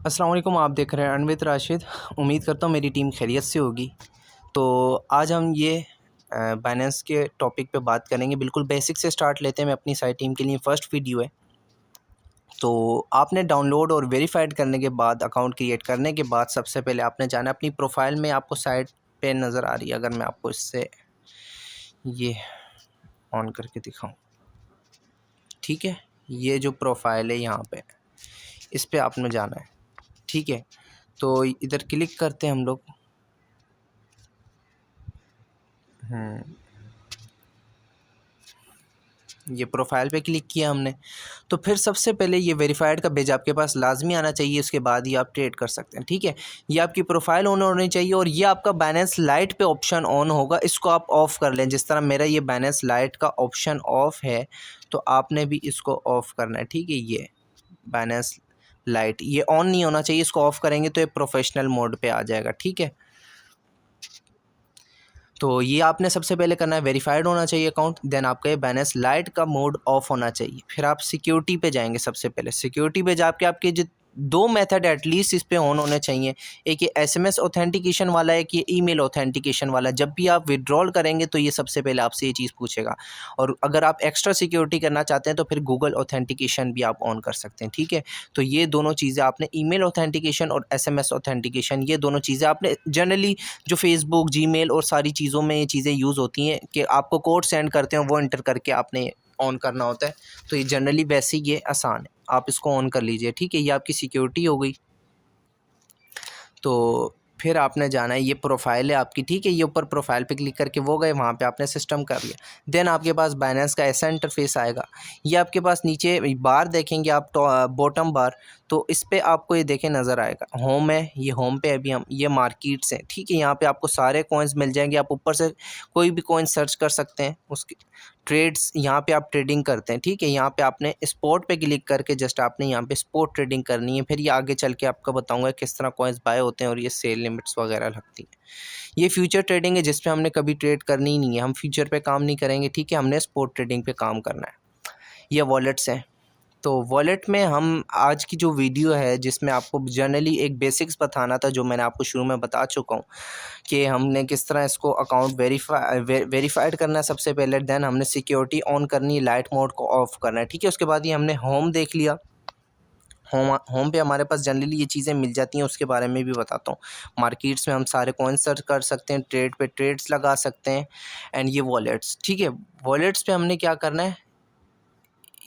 अस्सलाम वालेकुम। आप देख रहे हैं अनवित राशिद। उम्मीद करता हूँ मेरी टीम खैरियत से होगी। तो आज हम ये बाइनेंस के टॉपिक पे बात करेंगे। बिल्कुल बेसिक से स्टार्ट लेते हैं। मैं अपनी सारी टीम के लिए फ़र्स्ट वीडियो है। तो आपने डाउनलोड और वेरीफाइड करने के बाद, अकाउंट क्रिएट करने के बाद, सबसे पहले आपने जाना अपनी प्रोफाइल में। आपको साइड पे नज़र आ रही है, अगर मैं आपको इससे ये ऑन करके दिखाऊं, ठीक है। ये जो प्रोफाइल है यहाँ पे, इस पे आपने जाना है, ठीक है। तो इधर क्लिक करते हैं हम लोग। ये प्रोफाइल पे क्लिक किया हमने। तो फिर सबसे पहले ये वेरीफाइड का पेज आपके पास लाजमी आना चाहिए। उसके बाद ही आप ट्रेड कर सकते हैं, ठीक है। ये आपकी प्रोफाइल ऑन होनी चाहिए और ये आपका बाइनेंस लाइट पे ऑप्शन ऑन होगा। इसको आप ऑफ़ कर लें। जिस तरह मेरा ये बाइनेंस लाइट का ऑप्शन ऑफ़ है, तो आपने भी इसको ऑफ़ करना है, ठीक है। ये बाइनेंस लाइट ये ऑन नहीं होना चाहिए। इसको ऑफ़ करेंगे तो ये प्रोफेशनल मोड पे आ जाएगा, ठीक है। तो ये आपने सबसे पहले करना है, वेरीफाइड होना चाहिए अकाउंट। देन आपका ये बाइनेंस लाइट का मोड ऑफ होना चाहिए। फिर आप सिक्योरिटी पे जाएंगे। सबसे पहले सिक्योरिटी पे जाके आपके जो दो मेथड एटलीस्ट इस पे ऑन होने चाहिए। एक ये एसएमएस ऑथेंटिकेशन वाला है, एक ये ईमेल ऑथेंटिकेशन वाला। जब भी आप विड्रॉल करेंगे तो ये सबसे पहले आपसे ये चीज़ पूछेगा। और अगर आप एक्स्ट्रा सिक्योरिटी करना चाहते हैं तो फिर गूगल ऑथेंटिकेशन भी आप ऑन कर सकते हैं, ठीक है। तो ये दोनों चीज़ें आपने, ईमेल ऑथेंटिकेशन और एसएमएस ऑथेंटिकेशन, ये दोनों चीज़ें आपने जनरली जो फेसबुक, जीमेल और सारी चीज़ों में ये चीज़ें यूज़ होती हैं कि आपको कोड सेंड करते हैं, वो एंटर करके आपने ऑन करना होता है। तो ये जनरली वैसे ही ये आसान है, आप इसको ऑन कर लीजिए, ठीक है। ये आपकी सिक्योरिटी हो गई। तो फिर आपने जाना है, ये प्रोफाइल है आपकी, ठीक है। ये ऊपर प्रोफाइल पे क्लिक करके वो गए, वहाँ पे आपने सिस्टम कर लिया। देन आपके पास बाइनेंस का ऐसा इंटरफेस आएगा। ये आपके पास नीचे बार देखेंगे आप, तो बॉटम बार, तो इस पे आपको ये देखें नज़र आएगा, होम है। ये होम पे अभी हम, ये मार्केट्स हैं, ठीक है। यहाँ पे आपको सारे कॉइन्स मिल जाएंगे। आप ऊपर से कोई भी कॉइन सर्च कर सकते हैं। उसके ट्रेड्स, यहाँ पे आप ट्रेडिंग करते हैं, ठीक है। यहाँ पे आपने स्पॉट पे क्लिक करके जस्ट आपने यहाँ पे स्पॉट ट्रेडिंग करनी है। फिर ये आगे चल के आपको बताऊंगा किस तरह कॉइन्स बाय होते हैं और ये सेल लिमिट्स वगैरह लगती हैं। ये फ्यूचर ट्रेडिंग है, जिस पे हमने कभी ट्रेड करनी ही नहीं है। हम फ्यूचर पे काम नहीं करेंगे, ठीक है। हमने स्पॉट ट्रेडिंग पे काम करना है। ये वॉलेट्स हैं। तो वॉलेट में हम आज की जो वीडियो है, जिसमें आपको जनरली एक बेसिक्स बताना था, जो मैंने आपको शुरू में बता चुका हूँ कि हमने किस तरह इसको अकाउंट वेरीफाइड करना है सबसे पहले। देन हमने सिक्योरिटी ऑन करनी है, लाइट मोड को ऑफ करना है, ठीक है। उसके बाद ही हमने होम देख लिया। होम पे हमारे पास जनरली ये चीज़ें मिल जाती हैं, उसके बारे में भी बताता हूँ। मार्केट्स में हम सारे कॉइन सर्च कर सकते हैं, ट्रेड पे ट्रेड्स लगा सकते हैं। एंड ये वॉलेट्स, ठीक है। वॉलेट्स पे हमने क्या करना है,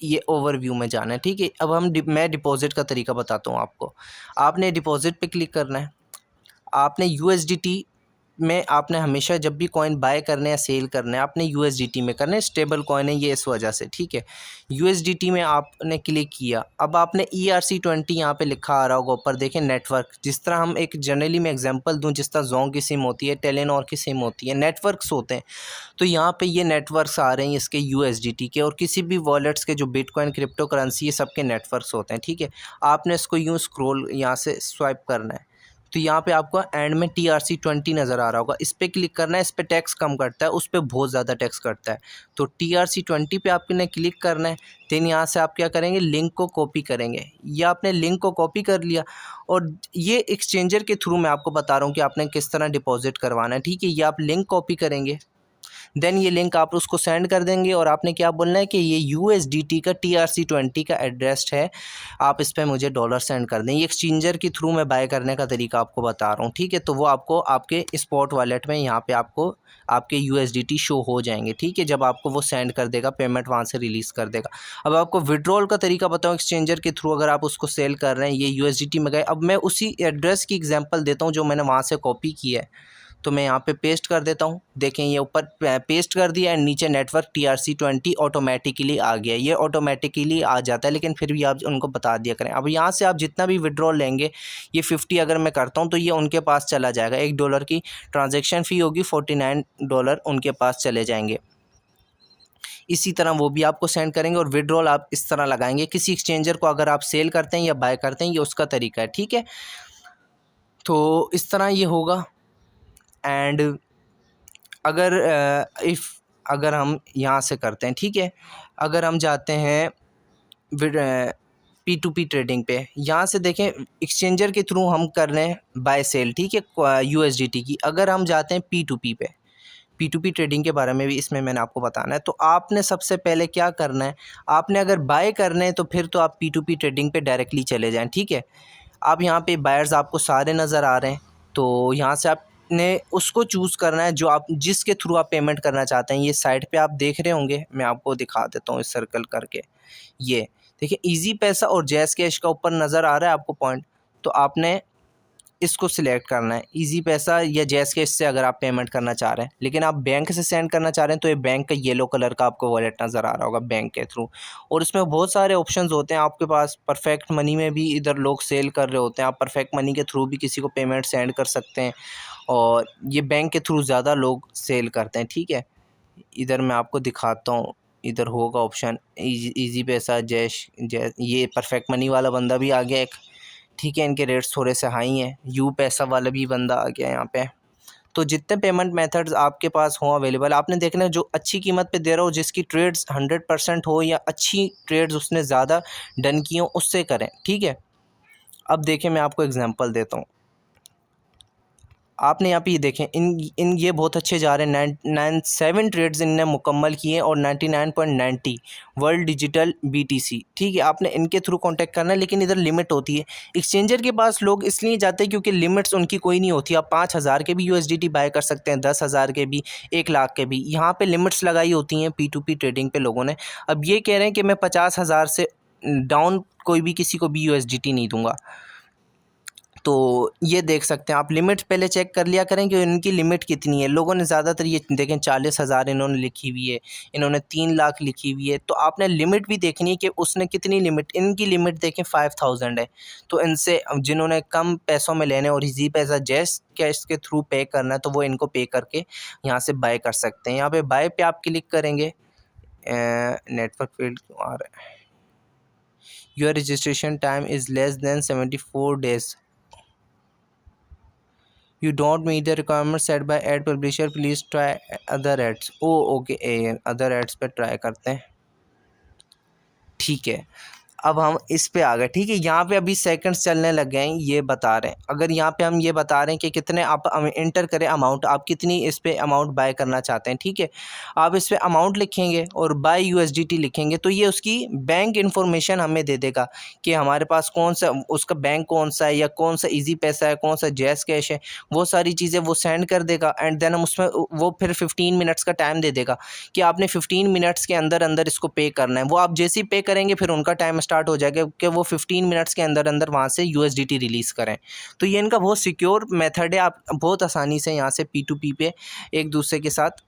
ये ओवरव्यू में जाना है, ठीक है। अब मैं डिपॉजिट का तरीका बताता हूँ आपको। आपने डिपॉजिट पे क्लिक करना है। आपने यूएसडीटी में, आपने हमेशा जब भी कॉइन बाय करने या सेल करना है, आपने यूएसडीटी में करना है। स्टेबल कॉइन है ये, इस वजह से, ठीक है। यूएसडीटी में आपने क्लिक किया। अब आपने ERC20 यहाँ पे लिखा आ रहा होगा ऊपर, देखें नेटवर्क। जिस तरह हम एक जनरली मैं एग्जांपल दूं, जिस तरह जोंग की सिम होती है, टेलीनॉर की सिम होती है, नेटवर्क्स होते हैं। तो यहाँ पे ये नेटवर्क्स आ रहे हैं इसके यूएसडीटी के, और किसी भी वॉलेट्स के जो बिटकॉइन, क्रिप्टो करेंसी, ये सबके नेटवर्क्स होते हैं, ठीक है। आपने इसको यूँ स्क्रॉल यहाँ से स्वाइप करना है। तो यहाँ पे आपको एंड में TRC20 नज़र आ रहा होगा, इस पर क्लिक करना है। इस पर टैक्स कम करता है, उस पर बहुत ज़्यादा टैक्स करता है। तो TRC20 पे आपने क्लिक करना है। देन यहाँ से आप क्या करेंगे, लिंक को कॉपी करेंगे। ये आपने लिंक को कॉपी कर लिया, और ये एक्सचेंजर के थ्रू मैं आपको बता रहा हूँ कि आपने किस तरह डिपॉजिट करवाना है, ठीक है। ये आप लिंक कॉपी करेंगे। देन ये लिंक आप उसको सेंड कर देंगे, और आपने क्या बोलना है कि ये USDT का TRC20 का एड्रेस है, आप इस पर मुझे डॉलर सेंड कर दें। ये एक्सचेंजर के थ्रू मैं बाय करने का तरीका आपको बता रहा हूँ, ठीक है। तो वो आपको आपके स्पॉट वॉलेट में यहाँ पे आपको आपके USDT शो हो जाएंगे, ठीक है। जब आपको वो सेंड कर देगा, पेमेंट वहाँ से रिलीज़ कर देगा। अब आपको विड्रॉल का तरीका बताऊँ एक्सचेंजर के थ्रू। अगर आप उसको सेल कर रहे हैं, ये USDT में गए। अब मैं उसी एड्रेस की एग्जांपल देता हूँ जो मैंने वहाँ से कॉपी किया है। तो मैं यहाँ पे पेस्ट कर देता हूँ। देखें ये ऊपर पेस्ट कर दिया, एंड नीचे नेटवर्क TRC20 ऑटोमेटिकली आ गया। ये ऑटोमेटिकली आ जाता है, लेकिन फिर भी आप उनको बता दिया करें। अब यहाँ से आप जितना भी विड्रॉल लेंगे, ये 50 अगर मैं करता हूँ तो ये उनके पास चला जाएगा। $1 की ट्रांजेक्शन फ़ी होगी, $49 उनके पास चले जाएंगे। इसी तरह वो भी आपको सेंड करेंगे, और विड्रॉल आप इस तरह लगाएंगे किसी एक्सचेंजर को। अगर आप सेल करते हैं या बाय करते हैं, ये उसका तरीका है, ठीक है। तो इस तरह ये होगा। एंड अगर अगर हम यहाँ से करते हैं, ठीक है। अगर हम जाते हैं P2P ट्रेडिंग पे यहाँ से देखें एक्सचेंजर के थ्रू हम कर रहे हैं बाय सेल, ठीक है, USDT की। अगर हम जाते हैं P2P पे, P2P ट्रेडिंग के बारे में भी इसमें मैंने आपको बताना है। तो आपने सबसे पहले क्या करना है, आपने अगर बाय करना है तो फिर तो आप P2P ट्रेडिंग पे डायरेक्टली चले जाएँ, ठीक है। आप यहाँ पे बायर्स आपको सारे नज़र आ रहे हैं, तो यहाँ से आपने उसको चूज़ करना है जो आप जिसके थ्रू आप पेमेंट करना चाहते हैं। ये साइड पे आप देख रहे होंगे, मैं आपको दिखा देता हूँ इस सर्कल करके। ये देखिए ईजी पैसा और जैज़ कैश का ऊपर नज़र आ रहा है आपको पॉइंट, तो आपने इसको सिलेक्ट करना है, ईजी पैसा या जैज़ कैश से अगर आप पेमेंट करना चाह रहे हैं। लेकिन आप बैंक से सेंड करना चाह रहे हैं तो ये बैंक का येलो कलर का आपको वॉलेट नज़र आ रहा होगा बैंक के थ्रू। और उसमें बहुत सारे ऑप्शंस होते हैं आपके पास। परफेक्ट मनी में भी इधर लोग सेल कर रहे होते हैं, आप परफेक्ट मनी के थ्रू भी किसी को पेमेंट सेंड कर सकते हैं, और ये बैंक के थ्रू ज़्यादा लोग सेल करते हैं, ठीक है। इधर मैं आपको दिखाता हूँ, इधर होगा ऑप्शन ईजी पैसा, ये परफेक्ट मनी वाला बंदा भी आ गया एक, ठीक है। इनके रेट्स थोड़े से हाई हैं। यू पैसा वाला भी बंदा आ गया यहाँ पे। तो जितने पेमेंट मेथड्स आपके पास हों अवेलेबल, आपने देखना है जो अच्छी कीमत पे दे रहा हो, जिसकी ट्रेड्स 100% हो या अच्छी ट्रेड्स उसने ज़्यादा डन की हो, उससे करें, ठीक है। अब देखें मैं आपको एग्जांपल देता हूँ। आपने यहाँ पे ये देखें इन ये बहुत अच्छे जा रहे हैं। 97 ट्रेड्स इनने मुकम्मल किए और 99.90 वर्ल्ड डिजिटल BTC, ठीक है। आपने इनके थ्रू कांटेक्ट करना है, लेकिन इधर लिमिट होती है। एक्सचेंजर के पास लोग इसलिए जाते हैं क्योंकि लिमिट्स उनकी कोई नहीं होती। आप 5,000 के भी USDT बाय कर सकते हैं, 10,000 के भी, 1 लाख के भी। यहाँ पर लिमिट्स लगाई होती हैं P2P ट्रेडिंग पर लोगों ने। अब ये कह रहे हैं कि मैं 50,000 से डाउन कोई भी किसी को भी USDT नहीं दूंगा। तो ये देख सकते हैं आप, लिमिट पहले चेक कर लिया करें कि इनकी लिमिट कितनी है। लोगों ने ज़्यादातर ये देखें 40,000 इन्होंने लिखी हुई है, इन्होंने 3 लाख लिखी हुई है। तो आपने लिमिट भी देखनी है कि उसने कितनी लिमिट, इनकी लिमिट देखें 5,000 है। तो इनसे जिन्होंने कम पैसों में लेने और इजी पैसा जैज़ कैश के थ्रू पे करना है, तो वो इनको पे करके यहाँ से बाय कर सकते हैं। यहाँ पे बाय पे आप क्लिक करेंगे, नेटवर्क फील्ड आ रहा है, your registration time is less than 74 days, you don't meet the requirements set by ad publisher, please try other ads। Oh okay, other ads पे ट्राई करते हैं, ठीक है। अब हम इस पे आ गए, ठीक है। यहाँ पे अभी सेकंड्स चलने लग गए हैं, ये बता रहे हैं। अगर यहाँ पे हम ये बता रहे हैं कि कितने आप इंटर करें अमाउंट, आप कितनी इस पे अमाउंट बाय करना चाहते हैं, ठीक है। आप इस पे अमाउंट लिखेंगे और बाय USDT लिखेंगे, तो ये उसकी बैंक इन्फॉर्मेशन हमें दे देगा कि हमारे पास कौन सा उसका बैंक कौन सा है, या कौन सा ईजी पैसा है, कौन सा जैज़ कैश है, वो सारी चीज़ें वो सेंड कर देगा। एंड देन हम उसमें वो फिर 15 मिनट्स का टाइम दे देगा कि आपने 15 मिनट्स के अंदर अंदर इसको पे करना है। वो आप जैसे ही पे करेंगे फिर उनका टाइम स्टार्ट हो जाएगा कि वो 15 मिनट्स के अंदर अंदर वहाँ से USDT रिलीज़ करें। तो ये इनका बहुत सिक्योर मेथड है। आप बहुत आसानी से यहाँ से P2P पे एक दूसरे के साथ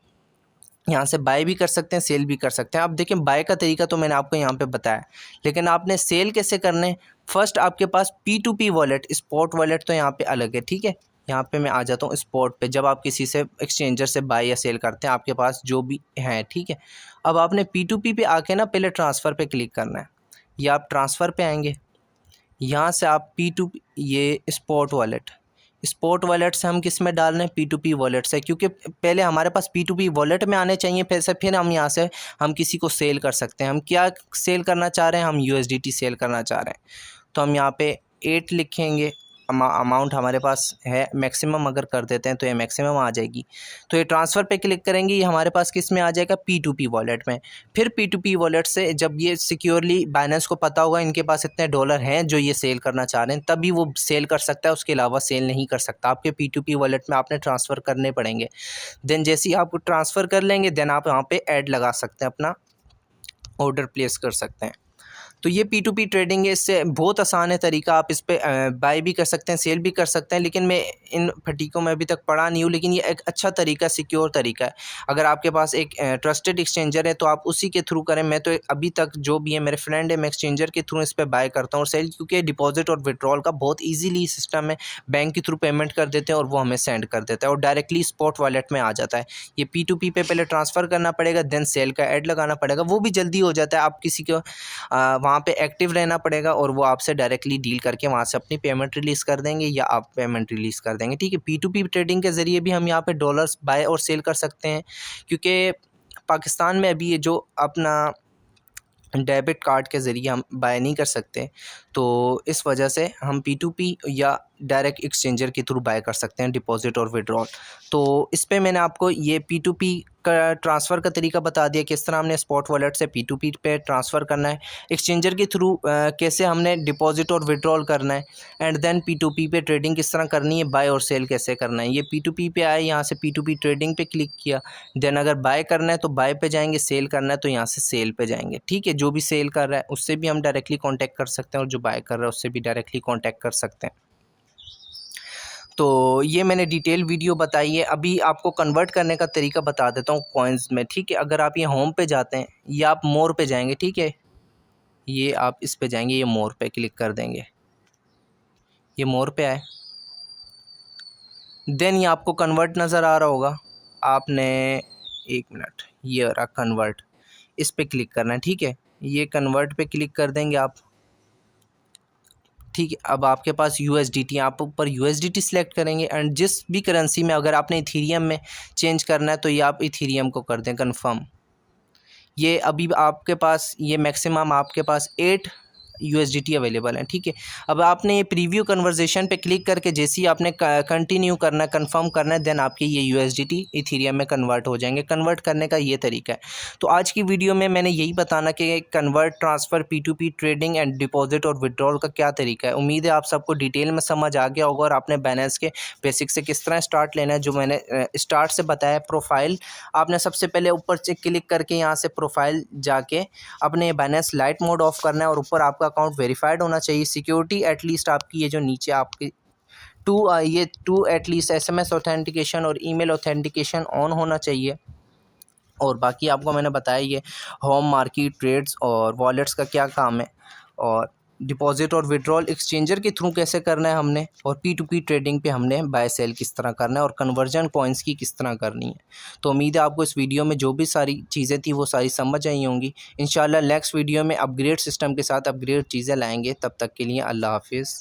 यहाँ से बाय भी कर सकते हैं, सेल भी कर सकते हैं। आप देखें बाय का तरीका तो मैंने आपको यहाँ पे बताया, लेकिन आपने सेल कैसे करने, फर्स्ट आपके पास P2P वॉलेट, स्पॉट वॉलेट तो यहाँ पे अलग है, ठीक है। यहाँ पे मैं आ जाता हूँ स्पॉट पे। जब आप किसी से एक्सचेंजर से बाय या सेल करते हैं, आपके पास जो भी है, ठीक है। अब आपने P2P पे आके ना पहले ट्रांसफ़र पे क्लिक करना है, या आप ट्रांसफ़र पे आएंगे। यहाँ से आप P2P, ये स्पॉट वॉलेट से हम किस में डाल रहे हैं, P2P वॉलेट से, क्योंकि पहले हमारे पास P2P वॉलेट में आने चाहिए पैसे, फिर हम यहाँ से हम किसी को सेल कर सकते हैं। हम क्या सेल करना चाह रहे हैं, हम USDT सेल करना चाह रहे हैं। तो हम यहाँ पे 8 लिखेंगे, अमाउंट हमारे पास है, मैक्सिमम अगर कर देते हैं तो ये मैक्सिमम आ जाएगी। तो ये ट्रांसफ़र पे क्लिक करेंगे, ये हमारे पास किस में आ जाएगा, P2P वॉलेट में। फिर P2P वॉलेट से जब ये सिक्योरली, बाइनेंस को पता होगा इनके पास इतने डॉलर हैं जो ये सेल करना चाह रहे हैं, तभी वो सेल कर सकता है, उसके अलावा सेल नहीं कर सकता। आपके P2P वॉलेट में आपने ट्रांसफ़र करने पड़ेंगे। देन जैसे ही आप ट्रांसफ़र कर लेंगे, देन आप यहाँ पर ऐड लगा सकते हैं, अपना ऑर्डर प्लेस कर सकते हैं। तो ये P2P ट्रेडिंग है, इससे बहुत आसान है तरीका। आप इस पे बाय भी कर सकते हैं, सेल भी कर सकते हैं, लेकिन मैं इन फटीकों में अभी तक पढ़ा नहीं हूँ। लेकिन ये एक अच्छा तरीका, सिक्योर तरीका है। अगर आपके पास एक ट्रस्टेड एक्सचेंजर है तो आप उसी के थ्रू करें। मैं तो अभी तक जो भी है, मेरे फ्रेंड है, मैं एक्सचेंजर के थ्रू इस पर बाय करता हूँ और सेल, क्योंकि डिपॉजिट और विड्रॉल का बहुत ईजीली सिस्टम है। बैंक के थ्रू पेमेंट कर देते हैं और वो हमें सेंड कर देता है और डायरेक्टली स्पॉट वॉलेट में आ जाता है। ये P2P पे पहले ट्रांसफ़र करना पड़ेगा, देन सेल का ऐड लगाना पड़ेगा, वो भी जल्दी हो जाता है। आप किसी को वहाँ पे एक्टिव रहना पड़ेगा और वो आपसे डायरेक्टली डील करके वहाँ से अपनी पेमेंट रिलीज़ कर देंगे, या आप पेमेंट रिलीज़ कर देंगे, ठीक है। P2P ट्रेडिंग के ज़रिए भी हम यहाँ पे डॉलर्स बाय और सेल कर सकते हैं, क्योंकि पाकिस्तान में अभी ये जो अपना डेबिट कार्ड के ज़रिए हम बाय नहीं कर सकते, तो इस वजह से हम P2P या डायरेक्ट एक्सचेंजर के थ्रू बाय कर सकते हैं डिपॉजिट और विड्रॉल। तो इस पे मैंने आपको ये P2P का ट्रांसफ़र का तरीका बता दिया, किस तरह हमने स्पॉट वॉलेट से P2P पे ट्रांसफ़र करना है, एक्सचेंजर के थ्रू कैसे हमने डिपॉजिट और विड्रॉल करना है, एंड देन P2P पे ट्रेडिंग किस तरह करनी है, बाय और सेल कैसे करना है। ये P2P पे आए, यहाँ से P2P ट्रेडिंग पे क्लिक किया, देन अगर बाय करना है तो बाय पे जाएंगे, सेल करना है तो यहाँ से सेल पे जाएंगे। ठीक है, जो भी सेल कर रहा है उससे भी हम डायरेक्टली कॉन्टैक्ट कर सकते हैं और जो बाय कर रहा है उससे भी डायरेक्टली कॉन्टैक्ट कर सकते हैं। तो ये मैंने डिटेल वीडियो बताई है। अभी आपको कन्वर्ट करने का तरीका बता देता हूँ कॉइन्स में। ठीक है, अगर आप ये होम पे जाते हैं या आप मोर पे जाएंगे, ठीक है, ये आप इस पे जाएंगे, ये मोर पे क्लिक कर देंगे, ये मोर पे आए, देन ये आपको कन्वर्ट नज़र आ रहा होगा, आपने एक मिनट, ये रहा कन्वर्ट, इस पे क्लिक करना है। ठीक है, ये कन्वर्ट पे क्लिक कर देंगे आप। ठीक है, अब आपके पास USDT, आप ऊपर USDT सिलेक्ट करेंगे एंड जिस भी करेंसी में, अगर आपने इथीरियम में चेंज करना है तो ये आप इथीरियम को कर दें कन्फर्म। ये अभी आपके पास ये मैक्सिमम आपके पास 8 USDT अवेलेबल है। ठीक है, अब आपने ये प्रीव्यू कन्वर्जेशन पे क्लिक करके जैसे ही आपने कंटिन्यू करना है, कंफर्म करना है, देन आपके ये USDT इथीरियम में कन्वर्ट हो जाएंगे। कन्वर्ट करने का ये तरीका है। तो आज की वीडियो में मैंने यही बताना कि convert, transfer, P2P trading and deposit और विड्रॉल का क्या तरीका है। उम्मीद है आप सबको डिटेल में समझ आ गया होगा और आपने बाइनेंस के बेसिक से किस तरह स्टार्ट लेना है, जो मैंने स्टार्ट से बताया। प्रोफाइल आपने सबसे पहले ऊपर से क्लिक करके यहाँ से प्रोफाइल जाके अपने बाइनेंस लाइट मोड ऑफ करना है और ऊपर आपका अकाउंट वेरीफाइड होना चाहिए। सिक्योरिटी एटलीस्ट आपकी ये जो नीचे आपकी टू एटलीस्ट SMS ऑथेंटिकेशन और ईमेल ऑथेंटिकेशन ऑन होना चाहिए। और बाकी आपको मैंने बताया ये होम मार्केट, ट्रेड्स और वॉलेट्स का क्या काम है, और डिपॉजिट और विड्रॉल एक्सचेंजर के थ्रू कैसे करना है हमने, और P2P ट्रेडिंग पे हमने बाय सेल किस तरह करना है, और कन्वर्जन कॉइन्स की किस तरह करनी है। तो उम्मीद है आपको इस वीडियो में जो भी सारी चीज़ें थी वो सारी समझ आई होंगी। इंशाल्लाह नेक्स्ट वीडियो में अपग्रेड सिस्टम के साथ अपग्रेड चीज़ें लाएंगे। तब तक के लिए अल्लाह हाफिज़।